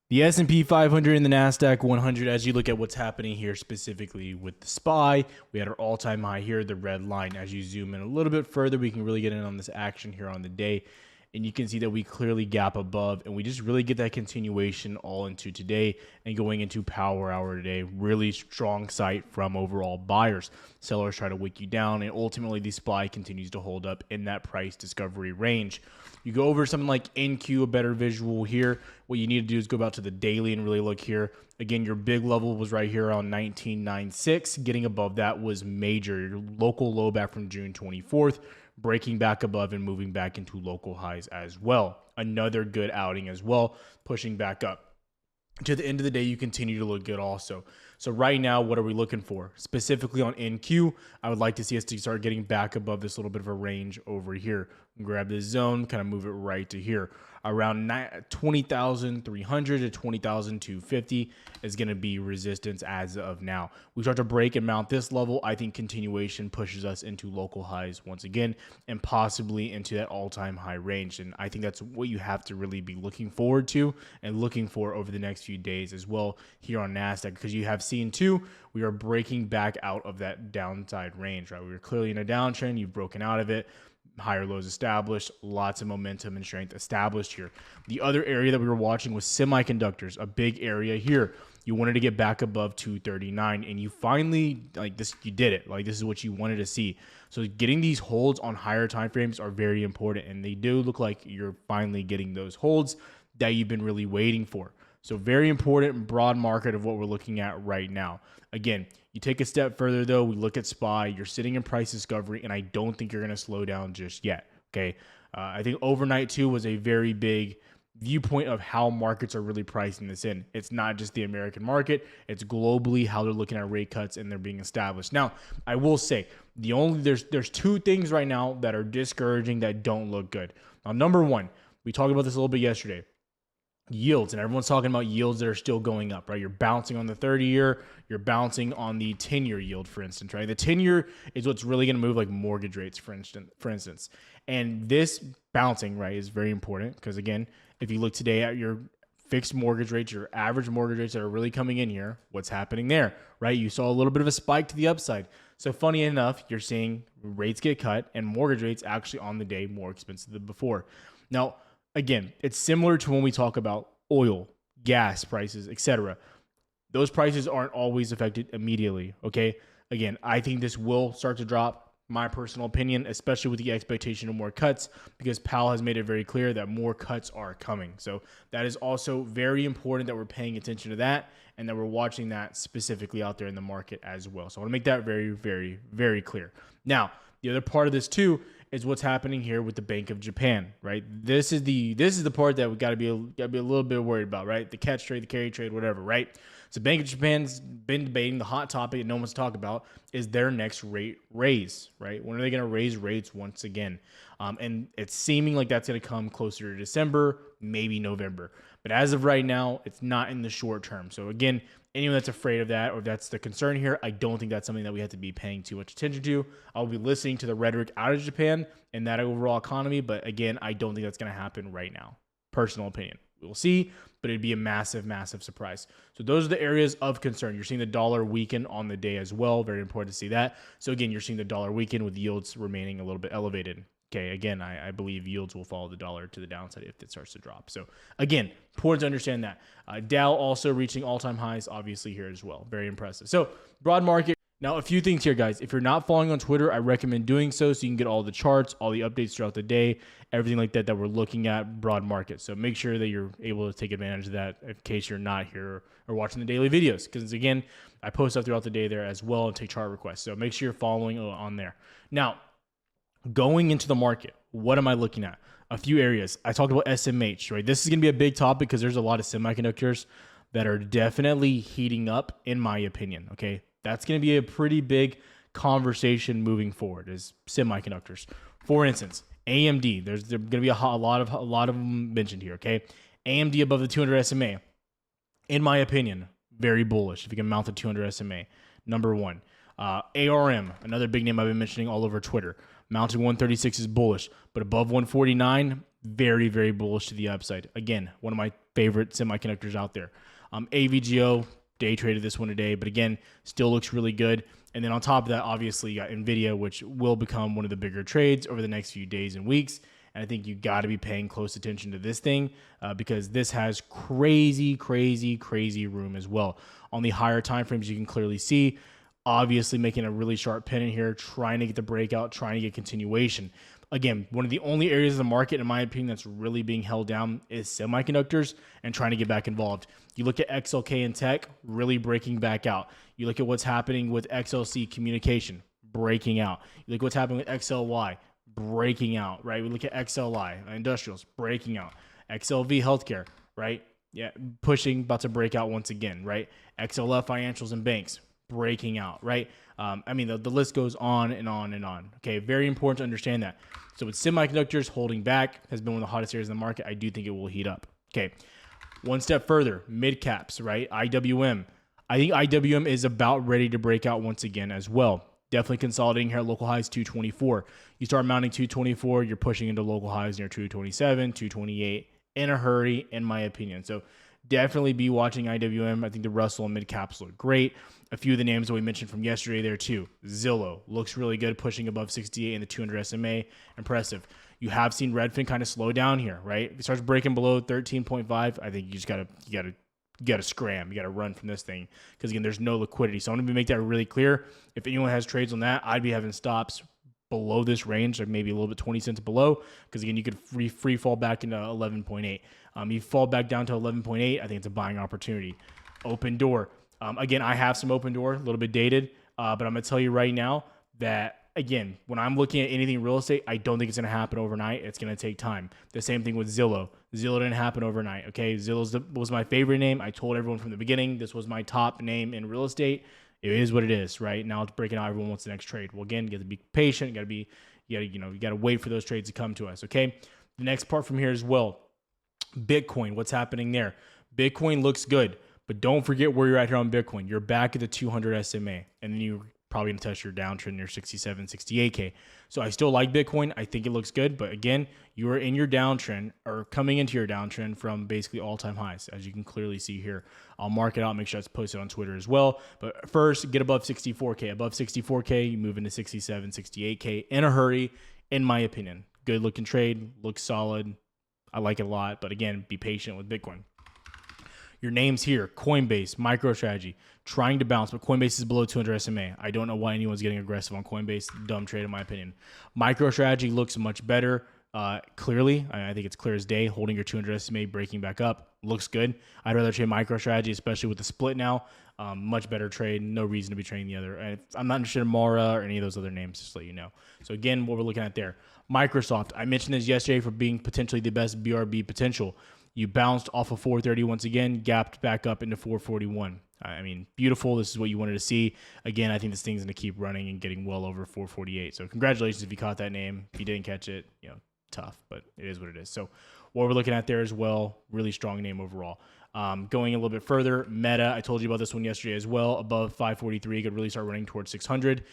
The S&P 500 and the NASDAQ 100, as you look at what's happening here specifically with the SPY, we had our all-time high here, the red line. As you zoom in a little bit further, we can really get in on this action here on the day. And you can see that we clearly gap above, and we just really get that continuation all into today and going into power hour today. Really strong sight from overall buyers. Sellers try to wick you down, and ultimately the SPY continues to hold up in that price discovery range. You go over something like NQ, a better visual here. What you need to do is go back to the daily and really look here. Again, your big level was right here on 19.96. Getting above that was major. Your local low back from June 24th. Breaking back above and moving back into local highs as well. Another good outing as well, pushing back up. To the end of the day, you continue to look good also. So right now, what are we looking for? Specifically on NQ, I would like to see us to start getting back above this little bit of a range over here. Grab this zone, kind of move it right to here. Around 20,300 to 20,250 is going to be resistance as of now. We start to break and mount this level. I think continuation pushes us into local highs once again and possibly into that all-time high range. And I think that's what you have to really be looking forward to and looking for over the next few days as well here on NASDAQ, because you have seen too, we are breaking back out of that downside range, right? We were clearly in a downtrend. You've broken out of it. Higher lows established, lots of momentum and strength established here. The other area that we were watching was semiconductors, a big area here. You wanted to get back above 239, and you finally, like this, you did it. Like, this is what you wanted to see. So getting these holds on higher time frames are very important, and they do look like you're finally getting those holds that you've been really waiting for. So very important broad market of what we're looking at right now. Again, you take a step further though, we look at SPY, you're sitting in price discovery, and I don't think you're going to slow down just yet. Okay. I think overnight too was a very big viewpoint of how markets are really pricing this in. It's not just the American market, it's globally how they're looking at rate cuts and they're being established. Now, I will say there's two things right now that are discouraging that don't look good. Now, number one, we talked about this a little bit yesterday. Yields, and everyone's talking about yields that are still going up, right? You're bouncing on the 30-year, you're bouncing on the 10-year yield, for instance, right? The 10-year is what's really going to move like mortgage rates, for instance. And this bouncing, right, is very important because, again, if you look today at your fixed mortgage rates, your average mortgage rates that are really coming in here, what's happening there, right? You saw a little bit of a spike to the upside. So funny enough, you're seeing rates get cut and mortgage rates actually on the day more expensive than before. Now, again, it's similar to when we talk about oil, gas prices, etc. Those prices aren't always affected immediately, okay? Again, I think this will start to drop, my personal opinion, especially with the expectation of more cuts, because Powell has made it very clear that more cuts are coming. So that is also very important that we're paying attention to that and that we're watching that specifically out there in the market as well. So I want to make that very, very, very clear. Now, the other part of this too is what's happening here with the Bank of Japan, right? This is the part that we got to be a little bit worried about, right? The catch trade, the carry trade, whatever, right? So Bank of Japan's been debating, the hot topic that no one's talked about is their next rate raise, right? When are they going to raise rates once again? And it's seeming like that's going to come closer to December, maybe November. But as of right now, it's not in the short term. So again, anyone that's afraid of that or that's the concern here, I don't think that's something that we have to be paying too much attention to. I'll be listening to the rhetoric out of Japan and that overall economy. But again, I don't think that's going to happen right now. Personal opinion. We'll see, but it'd be a massive, massive surprise. So those are the areas of concern. You're seeing the dollar weaken on the day as well. Very important to see that. So again, you're seeing the dollar weaken with yields remaining a little bit elevated. Okay, again, I believe yields will follow the dollar to the downside if it starts to drop. So again, important to understand that. Dow also reaching all-time highs, obviously, here as well. Very impressive. So broad market. Now, a few things here, guys. If you're not following on Twitter, I recommend doing so you can get all the charts, all the updates throughout the day, everything like that we're looking at broad market. So make sure that you're able to take advantage of that in case you're not here or watching the daily videos. Because, again, I post stuff throughout the day there as well and take chart requests. So make sure you're following on there. Now, going into the market, what am I looking at? A few areas. I talked about SMH, right? This is going to be a big topic because there's a lot of semiconductors that are definitely heating up, in my opinion, okay? That's going to be a pretty big conversation moving forward is semiconductors. For instance, AMD, there's going to be a lot of them mentioned here, okay? AMD above the 200 SMA, in my opinion, very bullish if you can mount the 200 SMA, number one. ARM, another big name I've been mentioning all over Twitter. Mounted 136 is bullish, but above 149, very, very bullish to the upside. Again, one of my favorite semiconductors out there. AVGO, day traded this one today, but again, still looks really good. And then on top of that, obviously, you got NVIDIA, which will become one of the bigger trades over the next few days and weeks. And I think you got to be paying close attention to this thing because this has crazy room as well. On the higher time frames, you can clearly see, obviously making a really sharp pennant here, trying to get the breakout, trying to get continuation. Again, one of the only areas of the market, in my opinion, that's really being held down is semiconductors and trying to get back involved. You look at XLK and tech, really breaking back out. You look at what's happening with XLC communication, breaking out. You look at what's happening with XLY, breaking out, right? We look at XLI, industrials, breaking out. XLV healthcare, right? Yeah, pushing, about to break out once again, right? XLF financials and banks, breaking out, right? I mean, the list goes on and on and on. Okay, very important to understand that. So with semiconductors holding back, has been one of the hottest areas in the market. I do think it will heat up. Okay, one step further, mid caps, right? IWM. I think IWM is about ready to break out once again as well. Definitely consolidating here at local highs 224. You start mounting 224, you're pushing into local highs near 227, 228 in a hurry, in my opinion. So definitely be watching IWM. I think the Russell and mid caps look great. A few of the names that we mentioned from yesterday there too. Zillow looks really good, pushing above 68 in the 200 SMA. Impressive. You have seen Redfin kind of slow down here, right? It starts breaking below 13.5. I think you just gotta scram. You gotta run from this thing because again, there's no liquidity. So I'm gonna make that really clear. If anyone has trades on that, I'd be having stops below this range, or maybe a little bit 20 cents below, because again, you could free fall back into 11.8. You fall back down to 11.8, I think it's a buying opportunity. Open Door. Again, I have some Open Door, a little bit dated, but I'm going to tell you right now that, again, when I'm looking at anything real estate, I don't think it's going to happen overnight. It's going to take time. The same thing with Zillow. Zillow didn't happen overnight, okay? Zillow was my favorite name. I told everyone from the beginning this was my top name in real estate. It is what it is, right? Now it's breaking out. Everyone wants the next trade. Well, again, you got to be patient. You got to wait for those trades to come to us, okay? The next part from here as well, Bitcoin. What's happening there? Bitcoin looks good, but don't forget where you're at here on Bitcoin. You're back at the 200 SMA, and then you're probably going to test your downtrend near 67, 68K. So I still like Bitcoin. I think it looks good, but again, you are in your downtrend or coming into your downtrend from basically all-time highs, as you can clearly see here. I'll mark it out, make sure it's posted on Twitter as well. But first, get above 64K. Above 64K, you move into 67, 68K in a hurry, in my opinion. Good looking trade, looks solid. I like it a lot, but again, be patient with Bitcoin. Your names here, Coinbase, MicroStrategy, trying to bounce, but Coinbase is below 200 SMA. I don't know why anyone's getting aggressive on Coinbase. Dumb trade in my opinion. MicroStrategy looks much better. Clearly, I think it's clear as day, holding your 200 SMA, breaking back up. Looks good. I'd rather trade MicroStrategy, especially with the split now. Much better trade. No reason to be trading the other. And I'm not interested in Mara or any of those other names, just to let you know. So again, what we're looking at there. Microsoft, I mentioned this yesterday for being potentially the best BRB potential. You bounced off of 430 once again, gapped back up into 441. I mean, beautiful. This is what you wanted to see. Again, I think this thing's going to keep running and getting well over 448. So congratulations if you caught that name. If you didn't catch it, tough, but it is what it is. So what we're looking at there as well, really strong name overall. Going a little bit further, Meta, I told you about this one yesterday as well, above 543, could really start running towards 600.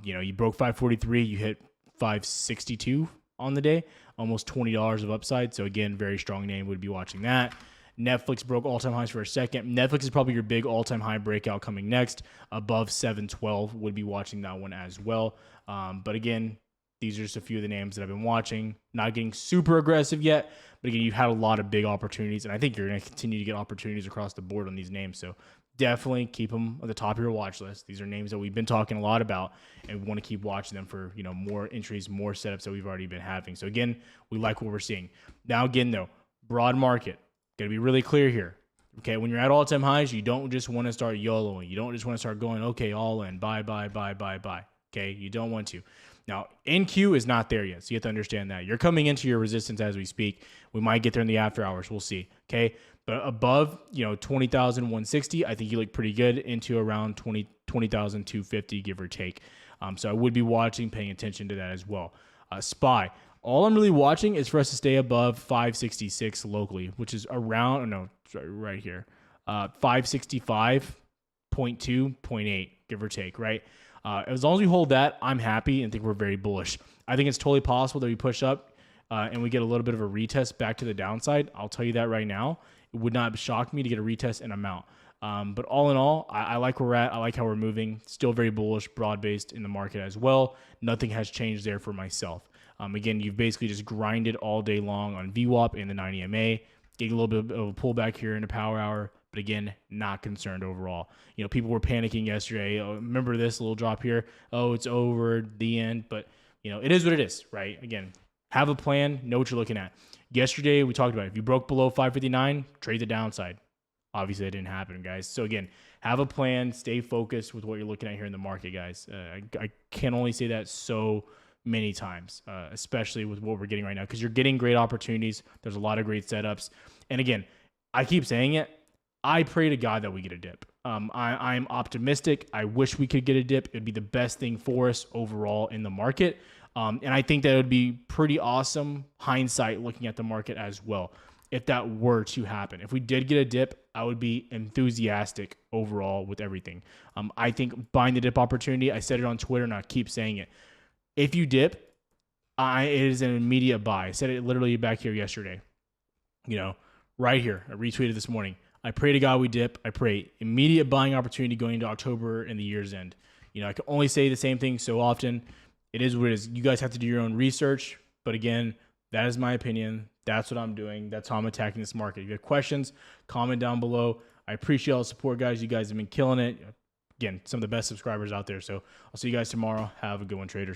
You broke 543, you hit 562 on the day, almost $20 of upside. So again, very strong name, would be watching that. Netflix broke all-time highs for a second. Netflix is probably your big all-time high breakout coming next. Above 712, would be watching that one as well. But again, these are just a few of the names that I've been watching. Not getting super aggressive yet, but again, you've had a lot of big opportunities, and I think you're going to continue to get opportunities across the board on these names. So definitely keep them at the top of your watch list. These are names that we've been talking a lot about, and we want to keep watching them for more entries, more setups that we've already been having. So again, we like what we're seeing. Now again, though, broad market. Got to be really clear here. Okay, when you're at all-time highs, you don't just want to start YOLOing. You don't just want to start going, okay, all in, buy. Okay, you don't want to. Now, NQ is not there yet, so you have to understand that. You're coming into your resistance as we speak. We might get there in the after hours. We'll see, okay? But above, 20,160, I think you look pretty good into around 20,250, give or take. So I would be watching, paying attention to that as well. SPY. All I'm really watching is for us to stay above 566 locally, which is around, right here, 565.2, 0.8, give or take, right? As long as we hold that, I'm happy and think we're very bullish. I think it's totally possible that we push up and we get a little bit of a retest back to the downside. I'll tell you that right now. It would not shock me to get a retest and I'm out. But all in all, I like where we're at. I like how we're moving. Still very bullish, broad-based in the market as well. Nothing has changed there for myself. Again, you've basically just grinded all day long on VWAP and the 90MA, getting a little bit of a pullback here into power hour. But again, not concerned overall. People were panicking yesterday. Oh, remember this little drop here? Oh, it's over, the end. But, it is what it is, right? Again, have a plan, know what you're looking at. Yesterday, we talked about it. If you broke below 559, trade the downside. Obviously, that didn't happen, guys. So again, have a plan, stay focused with what you're looking at here in the market, guys. I can only say that so many times, especially with what we're getting right now, because you're getting great opportunities. There's a lot of great setups. And again, I keep saying it. I pray to God that we get a dip. I'm optimistic. I wish we could get a dip. It would be the best thing for us overall in the market. And I think that it would be pretty awesome hindsight looking at the market as well, if that were to happen. If we did get a dip, I would be enthusiastic overall with everything. I think buying the dip opportunity, I said it on Twitter and I keep saying it. If you dip, it is an immediate buy. I said it literally back here yesterday. Right here. I retweeted this morning. I pray to God we dip. I pray immediate buying opportunity going into October and the year's end. I can only say the same thing so often. It is what it is. You guys have to do your own research. But again, that is my opinion. That's what I'm doing. That's how I'm attacking this market. If you have questions, comment down below. I appreciate all the support, guys. You guys have been killing it. Again, some of the best subscribers out there. So I'll see you guys tomorrow. Have a good one, traders.